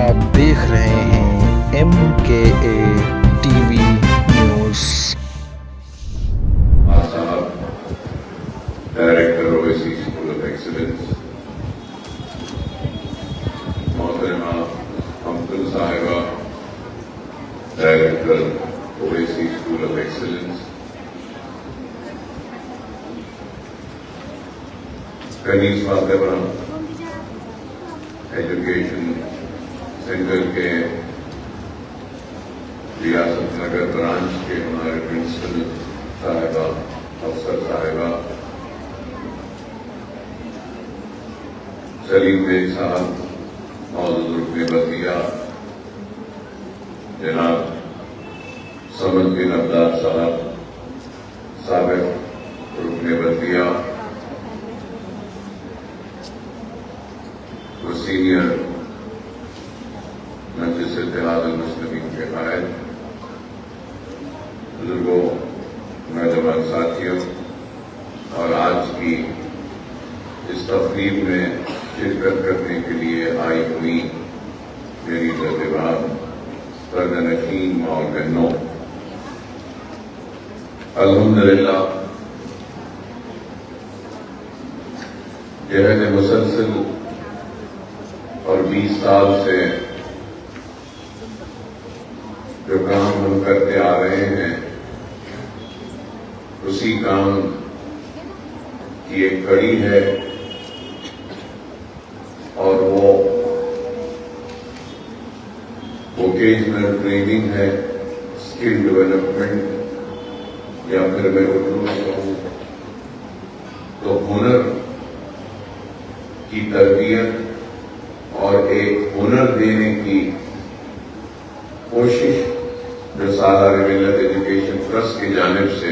آپ دیکھ رہے ہیں MKA TV نیوز۔ صاحب director Owaisi school of excellence, محترمہ امتن صاحبہ director Owaisi school of excellence, Kaneez Fatima education centre کے ریاست نگر برانچ کے ہمارے پرنسپل صاحبہ، افسر صاحبہ، سلیم بیگ صاحب، معزز رکن بلدیہ جناب سمد بن عبدال صاحب، سابق رکن بلدیہ و سینئر مجلس اتحاد المسلمین کے قائد، بزرگوں، نوجوان ساتھیوں، اور آج کی اس تقریب میں شرکت کرنے کے لیے آئی ہوئی میری جذبات پردنشین ماں اور بہنوں، الحمدللہ جہد مسلسل اور 20 سال سے جو کام ہم کرتے آ رہے ہیں، اسی کام کی ایک کڑی ہے، اور وہ ووکیشنل ٹریننگ ہے، اسکل ڈیولپمنٹ، یا پھر میں اردو میں کہوں تو ہنر کی تربیت اور ایک ہنر دینے کی کوشش جو سالار ملت ایجوکیشن ٹرسٹ کی جانب سے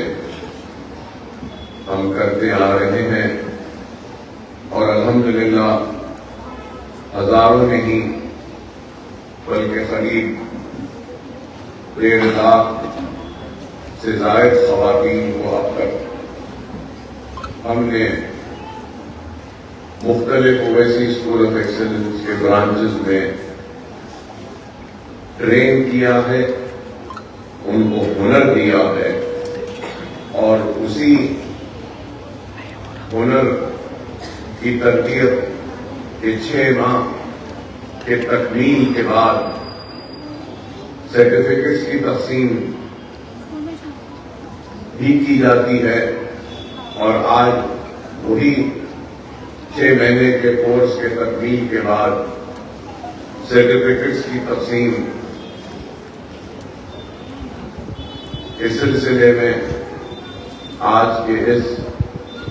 ہم کرتے آ رہے ہیں، اور الحمدللہ ہزاروں نہیں بلکہ قریب 1.5 لاکھ سے زائد خواتین کو اب تک ہم نے مختلف اویسی اسکول آف ایکسلنس کے برانچز میں ٹرین کیا ہے، ان کو ہنر دیا ہے، اور اسی ہنر کی تربیت کے 6 ماہ کے تکمیل کے بعد سرٹیفکیٹس کی تقسیم بھی کی جاتی ہے، اور آج وہی 6 مہینے کے کورس کے تکمیل کے بعد سرٹیفکیٹس کی تقسیم اس سلسلے میں آج کے اس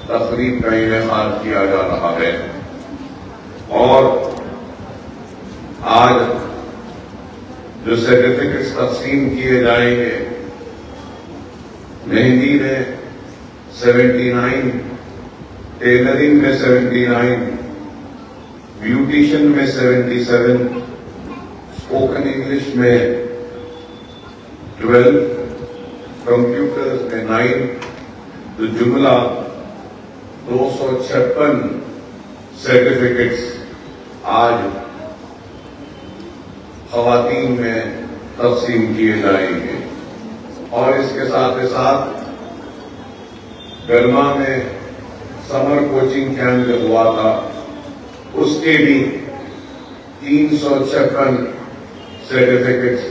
تقریب کا انعقاد کیا جا رہا ہے۔ اور آج جو سرٹیفکیٹس تقسیم کیے جائیں گے، مہندی میں 79، ٹیلرنگ میں 79، بیوٹیشن میں 77، اسپوکن انگلش میں 12، کمپیوٹرز میں 9، تو جملہ 256 سرٹیفکیٹس آج خواتین میں تقسیم کیے جائیں گے۔ اور اس کے ساتھ ساتھ گرما میں سمر کوچنگ کیمپ جو ہوا تھا، اس کے بھی 356 سرٹیفکیٹس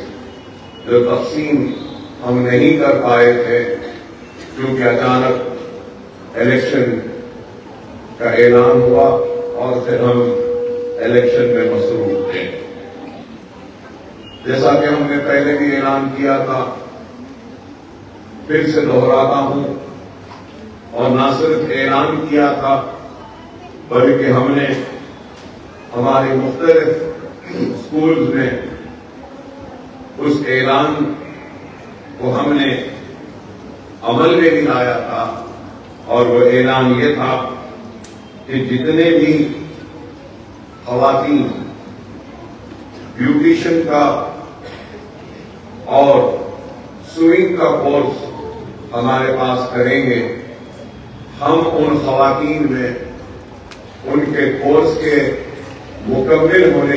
جو تقسیم ہم نہیں کر پائے تھے کیونکہ اچانک الیکشن کا اعلان ہوا اور پھر ہم الیکشن میں مصروف تھے۔ جیسا کہ ہم نے پہلے بھی اعلان کیا تھا، پھر سے دہراتا ہوں، اور نہ صرف اعلان کیا تھا بلکہ ہم نے ہمارے مختلف اسکولز میں اس اعلان کو ہم نے عمل میں بھی لایا تھا، اور وہ اعلان یہ تھا کہ جتنے بھی خواتین بیوٹیشن کا اور سوئنگ کا کورس ہمارے پاس کریں گے، ہم ان خواتین میں ان کے کورس کے مکمل ہونے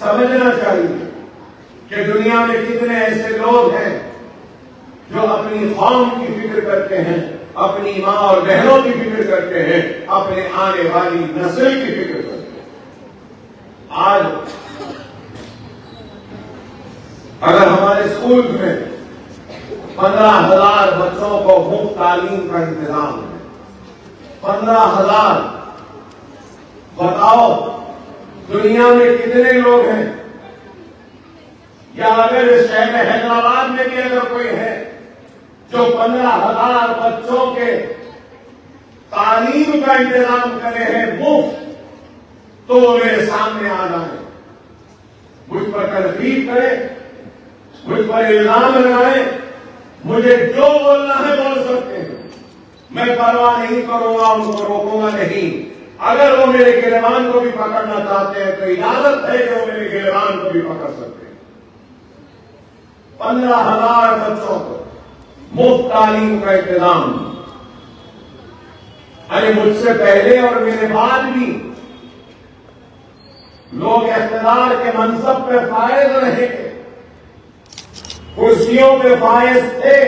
سمجھنا چاہیے کہ دنیا میں کتنے ایسے لوگ ہیں جو اپنی قوم کی فکر کرتے ہیں، اپنی ماں اور بہنوں کی فکر کرتے ہیں، اپنے آنے والی نسل کی فکر کرتے ہیں۔ آج اگر ہمارے اسکول میں 15,000 بچوں کو مفت تعلیم کا انتظام ہے، 15,000، بتاؤ دنیا میں کتنے لوگ ہیں؟ یا اگر اس شہر حیدرآباد میں بھی اگر کوئی ہے جو 15,000 بچوں کے تعلیم کا انتظام کرے ہیں مفت، تو وہ میرے سامنے آ جائیں، مجھ پر تنقید کریں، مجھ پر الزام لگائیں، مجھے جو بولنا ہے بول سکتے ہیں، میں پرواہ نہیں کروں گا، ان کو روکوں گا نہیں۔ اگر وہ میرے گریبان کو بھی پکڑنا چاہتے ہیں تو اجازت ہے کہ وہ میرے گریبان کو بھی پکڑ سکتے ہیں۔ 15,000 بچوں کو مفت تعلیم کا انتظام، ارے مجھ سے پہلے اور میرے بعد بھی لوگ اقتدار کے منصب پہ فائز رہے تھے، کرسیوں پہ فائز تھے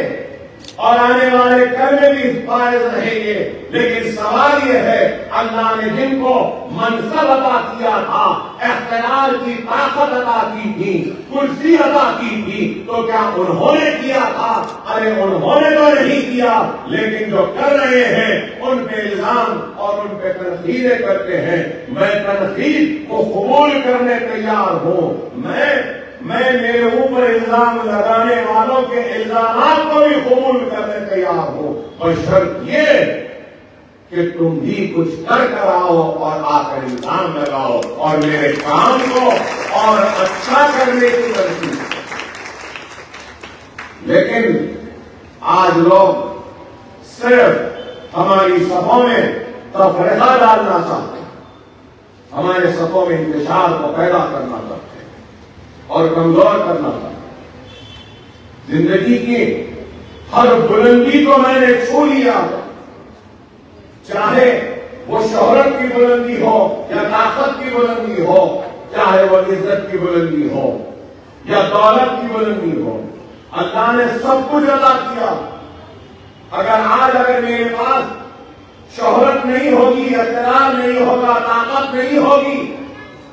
اور آنے والے کل میں بھی فائز رہیں گے، لیکن سوال یہ ہے اللہ نے جن کو منصب عطا کیا تھا، اقتدار کی طاقت عطا کی تھی، کرسی عطا کی تھی، تو کیا انہوں نے کیا تھا؟ ارے انہوں نے تو نہیں کیا، لیکن جو کر رہے ہیں ان پہ الزام اور ان پہ تنقیدیں کرتے ہیں۔ میں تنقید کو قبول کرنے تیار ہوں، میں میرے اوپر الزام لگانے والوں کے الزامات کو بھی قبول کرنے تیار ہوں، بشرط یہ کہ تم بھی کچھ کر آؤ اور آ کر الزام لگاؤ اور میرے کام کو اور اچھا کرنے کی ترغیب۔ لیکن آج لوگ صرف ہماری صفوں میں تفرقہ ڈالنا چاہتے ہیں، ہمارے صفوں میں انتشار کو پیدا کرنا چاہتے ہیں اور کمزور کرنا چاہتے ہیں۔ زندگی کی ہر بلندی کو میں نے چھو لیا، چاہے وہ شہرت کی بلندی ہو یا طاقت کی بلندی ہو، چاہے وہ عزت کی بلندی ہو یا دولت کی بلندی ہو، اللہ نے سب کچھ عطا کیا۔ اگر میرے پاس شہرت نہیں ہوگی، اقتدار نہیں ہوگا، طاقت نہیں ہوگی،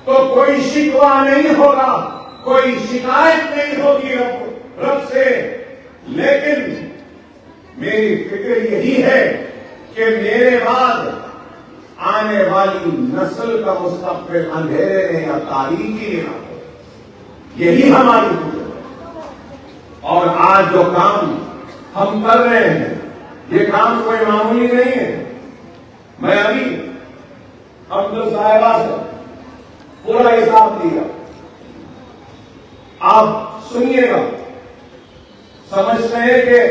تو کوئی شکوہ نہیں ہوگا، کوئی شکایت نہیں ہوگی رب سے۔ لیکن میری فکر یہی ہے کہ میرے بعد آنے والی نسل کا مستقبل اندھیرے میں یا تاریکی میں نہ ہو، یہی ہماری فکر ہے۔ اور آج جو کام ہم کر رہے ہیں یہ کام کوئی معمولی نہیں ہے۔ میں ابھی عبد صاحبہ سے پورا حساب لیا، آپ سنیے گا۔ سمجھتے ہیں کہ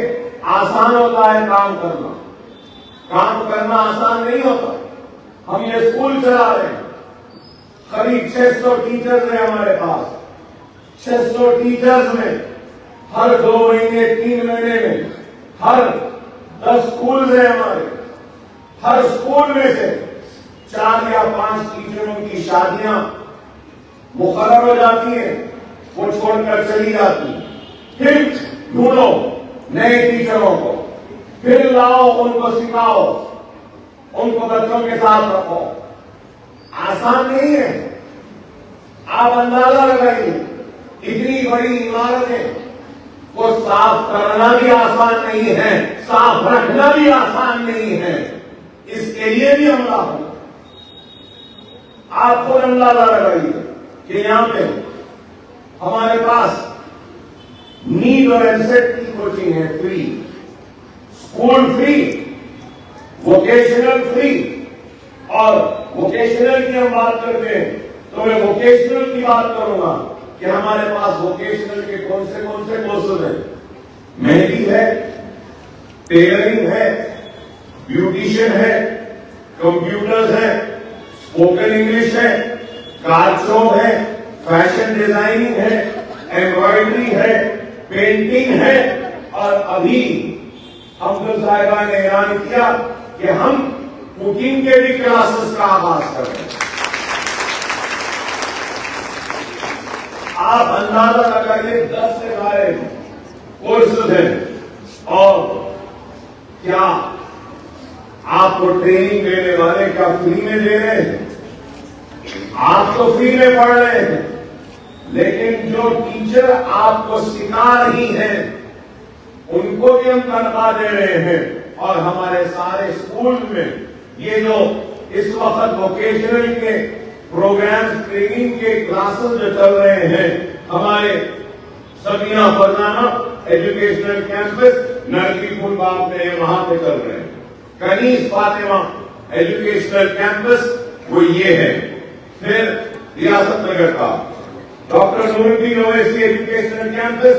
آسان ہوتا ہے کام کرنا، کام کرنا آسان نہیں ہوتا۔ ہم یہ اسکول چلا رہے ہیں، قریب 600 ٹیچرز ہیں ہمارے پاس۔ 600 ٹیچرز میں ہر 2 مہینے 3 مہینے میں ہر 10 اسکول ہیں ہمارے، ہر اسکول میں سے 4 یا 5 ٹیچروں کی شادیاں مقرر ہو جاتی ہیں، وہ چھوڑ کر چلی جاتی ہیں۔ پھر ڈھونڈو نئے ٹیچروں کو، پھر لاؤ، ان کو سکھاؤ، ان کو بچوں کے ساتھ رکھو۔ آسان نہیں ہے۔ آپ اندازہ لگائیے، اتنی بڑی عمارتیں کو صاف کرنا بھی آسان نہیں ہے، صاف رکھنا بھی آسان نہیں ہے، اس کے لیے بھی عملہ ہو۔ آپ خود اندازہ لگائیے کہ یہاں پہ ہمارے پاس نیٹ اور ایمسیٹ کی کوچنگ ہے، free, school free, vocational free. اور ووکیشنل کی ہم بات کرتے ہیں تو میں ووکیشنل کی بات کروں گا کہ ہمارے پاس ووکیشنل کے کون سے کورسز ہیں۔ مہندی ہے، ٹیلرنگ ہے، بیوٹیشین ہے، کمپیوٹرز ہے، اسپوکن انگلش ہے، کار شاپ ہے، فیشن ڈیزائننگ ہے، ایمبرائڈری ہے، پینٹنگ ہے، اور ابھی عبد صاحبہ نے اعلان کیا کہ ہم کوکنگ کے بھی کلاسز کا آغاز کر رہے ہیں۔ آپ اندازہ لگائیے 10 سے زائد کورسز ہیں، اور کیا آپ کو ٹریننگ دینے والے کیا فری میں دے رہے ہیں؟ آپ تو فری میں پڑھ رہے ہیں، لیکن جو ٹیچر آپ کو سکھا رہی ہیں ان کو بھی ہم تنخواہ دے رہے ہیں. اور ہمارے سارے اسکول میں یہ جو اس وقت ووکیشنل کے پروگرام ٹریننگ کے کلاسز جو چل رہے ہیں، ہمارے سبینہ فرزانہ ایجوکیشنل کیمپس نرکی پور باغ میں وہاں پہ چل رہے ہیں. کنیز فاطمہ ایجوکیشنل کیمپس وہ یہ ہے. پھر ریاست نگر کا ڈاکٹر نور الدین اویسی ایجوکیشنل کیمپس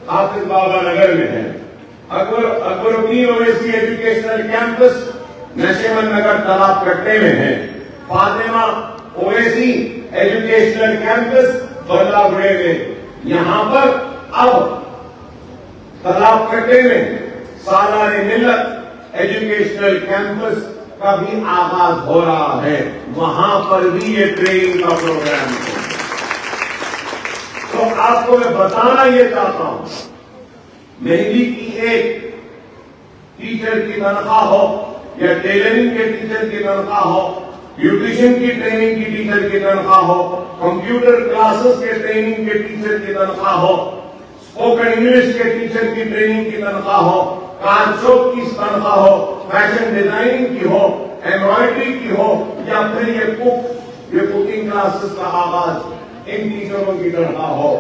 حافظ بابا نگر میں ہے. اکبر الدین اویسی ایجوکیشنل کیمپس نشیمن نگر تالاب کٹے میں ہے. فاطمہ اویسی ایجوکیشنل کیمپس بلہ گڑے میں. یہاں پر اب تالاب کٹے میں سالار ملت ایجوکیشنل کیمپس کا بھی آغاز ہو رہا ہے. وہاں پر بھی یہ ٹریننگ کا پروگرام ہے. تو آپ کو میں بتانا یہ چاہتا ہوں، مہندی کی ایک ٹیچر کی تنخواہ ہو یا ٹیلرنگ کے ٹیچر کی تنخواہ ہو، بیوٹیشین کی ٹریننگ کی ٹیچر کی تنخواہ ہو، کمپیوٹر کلاسز کے ٹریننگ کے ٹیچر کی تنخواہ ہو، اسپوکن انگلش کے ٹیچر کی ٹریننگ کی تنخواہ ہو، کار چوک کی تنخواہ ہو، فیشن ڈیزائننگ کی ہو، ایمبرائڈری کی ہو، یا پھر یہ کوکنگ کلاسز کا آغاز ان ٹیچروں کی تنخواہ ہو.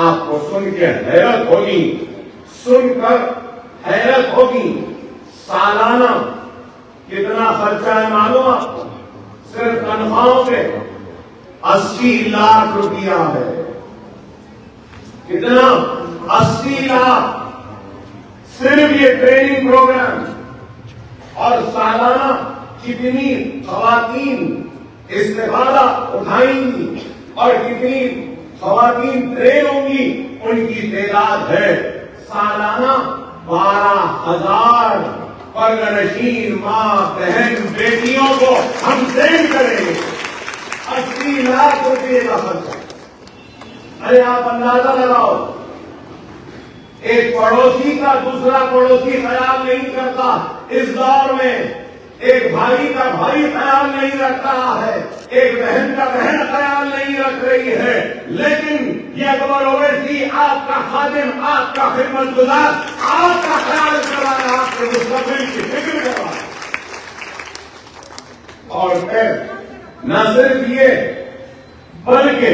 آپ کو سن کے حیرت ہوگی، سن کر حیرت ہوگی. سالانہ کتنا خرچہ ہے معلوم آپ کو؟ صرف تنخواہوں پہ 80 لاکھ روپیہ ہے. کتنا؟ 80 لاکھ صرف یہ ٹریننگ پروگرام. اور سالانہ کتنی خواتین استفادہ اٹھائیں گی اور کتنی خواتین ٹرین ہوں گی، ان کی تعداد ہے سالانہ 12,000 پردہ نشین ماں بہن بیٹیوں کو ہم ٹرین کریں گے. 80 لاکھ روپے کا خرچہ. ارے آپ اندازہ لگاؤ، ایک پڑوسی کا دوسرا پڑوسی خیال نہیں کرتا اس دور میں. ایک بھائی کا بھائی خیال نہیں رکھ رہا ہے، ایک بہن کا بہن خیال نہیں رکھ رہی ہے. لیکن یہ اکبر اویسی آپ کا خادم، آپ کا خدمت گزار، آپ کا خیال کر رہا ہے، آپ کے مستقبل کی فکر کر رہا ہے. اور پھر نہ صرف یہ بلکہ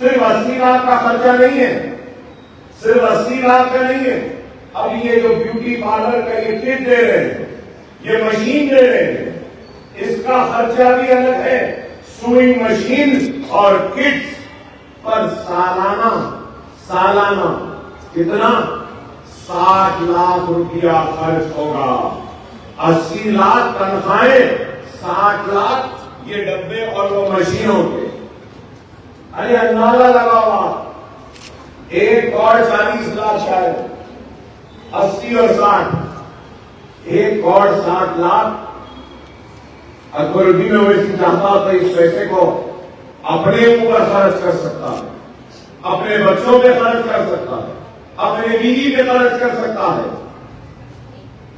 صرف 80 لاکھ کا خرچہ نہیں ہے، صرف 80 لاکھ کا نہیں ہے. اب یہ جو بیوٹی پارلر کا یہ کٹ دے رہے ہیں، یہ مشین دے رہے ہیں، اس کا خرچہ بھی الگ ہے. سوئنگ مشین اور کٹس پر سالانہ کتنا؟ 60 لاکھ روپیہ خرچ ہوگا. 80 لاکھ تنخواہیں، 60 لاکھ یہ ڈبے اور وہ مشینوں کے. ارے اندازہ لگاؤ آپ، 1 اور 40 لاکھ شاید، 80 اور 60، 1 اور 60 لاکھ. اکبر الدین اویسی چاہتا تو اس پیسے کو اپنے اوپر خرچ کر سکتا ہے، اپنے بچوں پہ خرچ کر سکتا ہے، اپنے بیوی پہ خرچ کر سکتا ہے.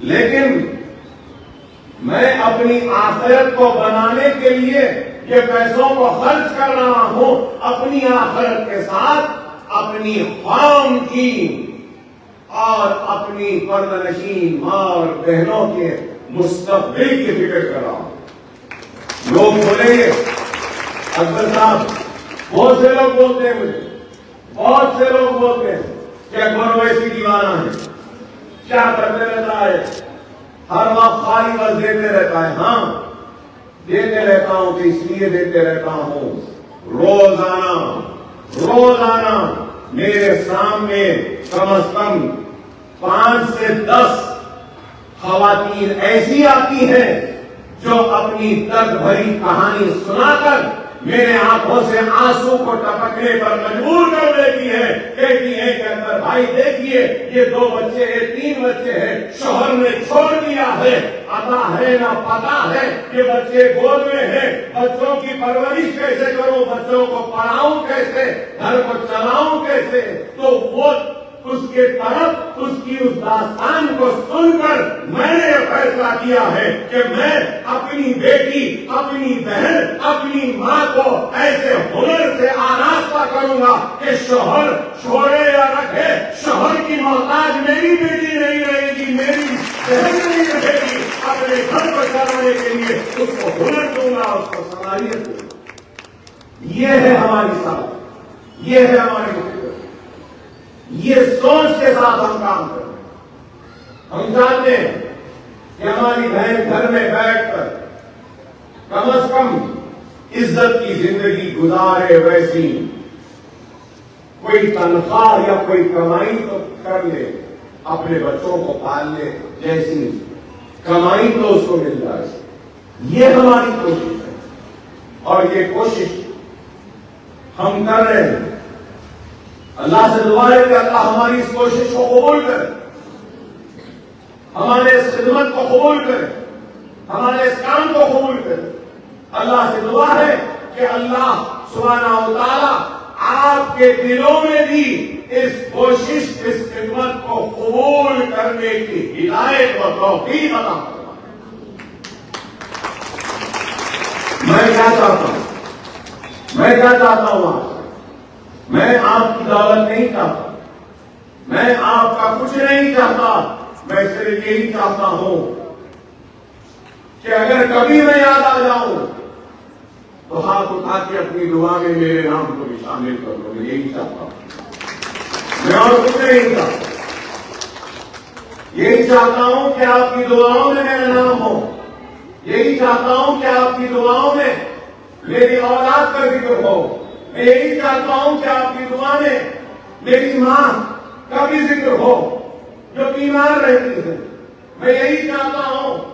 لیکن میں اپنی آخرت کو بنانے کے لیے یہ پیسوں کو خرچ کر رہا ہوں، اپنی آخرت کے ساتھ اپنی قوم کی اور اپنی پردہ نشین ماں اور بہنوں کے مستقبل کی فکر کر رہا ہوں. لوگ بولیں گے اکبر صاحب، بہت سے لوگ بولتے ہیں مجھے، بہت سے لوگ بولتے ہیں کہ اکبر اویسی دیوانہ ہے، کیا کرتے رہتا ہے، ہر وقت خالی وقت دیتے رہتا ہے. ہاں دیتے رہتا ہوں کہ اس لیے دیتے رہتا ہوں، روزانہ میرے سامنے کم از کم 5 سے 10 خواتین ایسی آتی ہیں جو اپنی درد بھری کہانی سنا کر میرے آنکھوں سے آنسو کو ٹپکنے پر مجبور کر دیتی ہے. کہتی ہے کہ اکبر بھائی دیکھیے یہ 2 بچے ہیں 3 بچے ہیں شوہر نے چھوڑ دیا ہے, عطا ہے نہ پتا ہے کہ بچے گود میں ہیں, بچوں کی پرورش کیسے کروں, بچوں کو پڑھاؤں کیسے, گھر کو چلاؤں کیسے. تو وہ اس کے طرف اس کی اس داستان کو سن کر میں نے یہ فیصلہ کیا ہے کہ میں اپنی بیٹی, اپنی بہن, اپنی ماں کو ایسے ہنر سے آراستہ کروں گا کہ شوہر چھوڑے یا رکھے, شوہر کی محتاج میری بیٹی نہیں رہے گی, میری بہن نہیں رہے گی. اپنے گھر کو چلانے کے لیے اس کو ہنر دوں گا, اس کو صلاحیت دوں گا. یہ ہے ہماری صلاح, یہ ہے ہماری فکر, یہ سوچ کے ساتھ ہم کام کریں. ہم چاہتے ہیں کہ ہماری بہن گھر میں بیٹھ کر کم از کم عزت کی زندگی گزارے, ویسی کوئی تنخواہ یا کوئی کمائی تو کر لے, اپنے بچوں کو پال لے, جیسی کمائی تو اس کو مل جائے. یہ ہماری کوشش ہے اور یہ کوشش ہم کر رہے ہیں. اللہ سے دعا ہے کہ اللہ ہماری اس کوشش کو قبول کرے, ہمارے اس خدمت کو قبول کرے, ہمارے اس کام کو قبول کرے. اللہ سے دعا ہے کہ اللہ سبحانہ و تعالیٰ آپ کے دلوں میں بھی اس کوشش, اس خدمت کو قبول کرنے کی ہدایت و توفیق عطا فرمائے. میں کیا چاہتا ہوں, میں کیا چاہتا ہوں آج, میں آپ کی دولت نہیں چاہتا, میں آپ کا کچھ نہیں چاہتا. میں صرف یہی چاہتا ہوں کہ اگر کبھی میں یاد آ جاؤں تو ہاتھ اٹھا کے اپنی دعا میں میرے نام کو بھی شامل کر دو. میں یہی چاہتا ہوں, میں اور کچھ نہیں چاہتا. یہی چاہتا ہوں کہ آپ کی دعاؤں میں میرا نام ہو, یہی چاہتا ہوں کہ آپ کی دعاؤں میں میری اولاد کا ذکر ہو. میں یہی چاہتا ہوں کہ آپ کی دعا میں میری ماں کا بھی ذکر ہو جو بیمار رہتی ہے. میں یہی چاہتا ہوں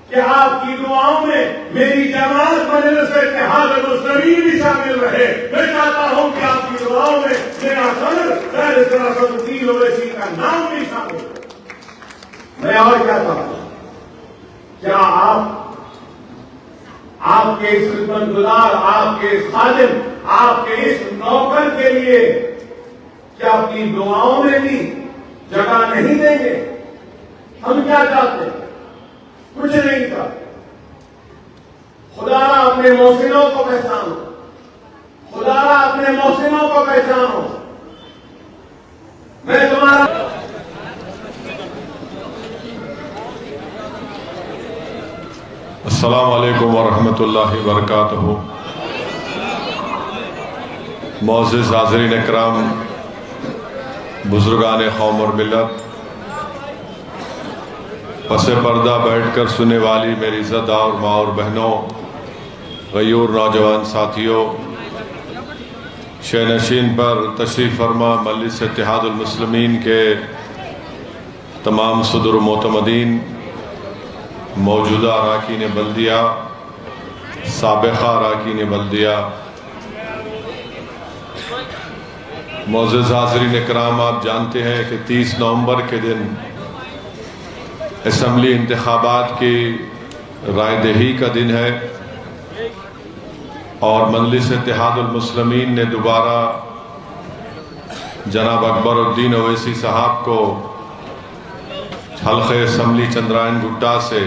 کہ آپ کی دعاؤں میں میری جماعت مجلس اتحاد المسلمین بھی شامل رہے. میں چاہتا ہوں کہ آپ کی دعاؤں میں میرا صدر سید الدین اویسی کا نام بھی شامل رہے. میں اور کیا چاہتا ہوں, کیا آپ کے اس خدمت گزار, آپ کے اس خادم, آپ کے اس نوکر کے لیے کیا اپنی دعاؤں میں بھی جگہ نہیں دیں گے؟ ہم کیا چاہتے ہیں؟ کچھ نہیں چاہتے. خدا اپنے محسنوں کو پہچانو, خدا اپنے محسنوں کو پہچانو. میں تمہارا السلام علیکم ورحمۃ اللہ وبرکاتہ. معزز حاضرین اکرام, بزرگان قوم اور ملت, پس پردہ بیٹھ کر سننے والی میری زدہ اور ماں اور بہنوں, غیور نوجوان ساتھیوں, شینشین پر تشریف فرما مجلس اتحاد المسلمین کے تمام صدر و معتمدین, موجودہ اراکین بلدیہ, سابقہ اراکین بلدیہ, معزز حاضرین اکرام, آپ جانتے ہیں کہ 30 نومبر کے دن اسمبلی انتخابات کی رائے دہی کا دن ہے اور مجلس اتحاد المسلمین نے دوبارہ جناب اکبر الدین اویسی صاحب کو حلقہ اسمبلی چندرائن گٹا سے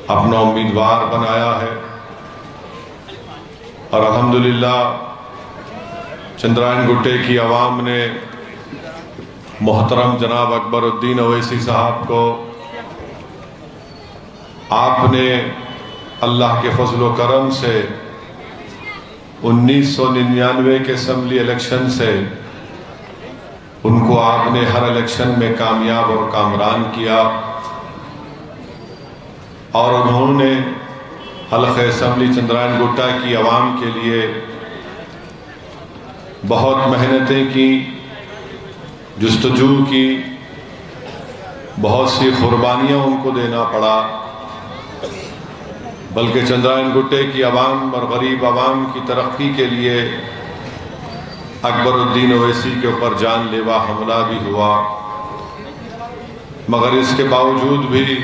اپنا امیدوار بنایا ہے. اور الحمدللہ چندرائن گٹے کی عوام نے محترم جناب اکبر الدین اویسی صاحب کو, آپ نے اللہ کے فضل و کرم سے 1999 کے اسمبلی الیکشن سے ان کو آپ نے ہر الیکشن میں کامیاب اور کامران کیا, اور انہوں نے حلقہ اسمبلی چندرائن گٹا کی عوام کے لیے بہت محنتیں کی, جستجو کی, بہت سی قربانیاں ان کو دینا پڑا. بلکہ چندرائن گٹے کی عوام اور غریب عوام کی ترقی کے لیے اکبر الدین اویسی کے اوپر جان لیوا حملہ بھی ہوا، مگر اس کے باوجود بھی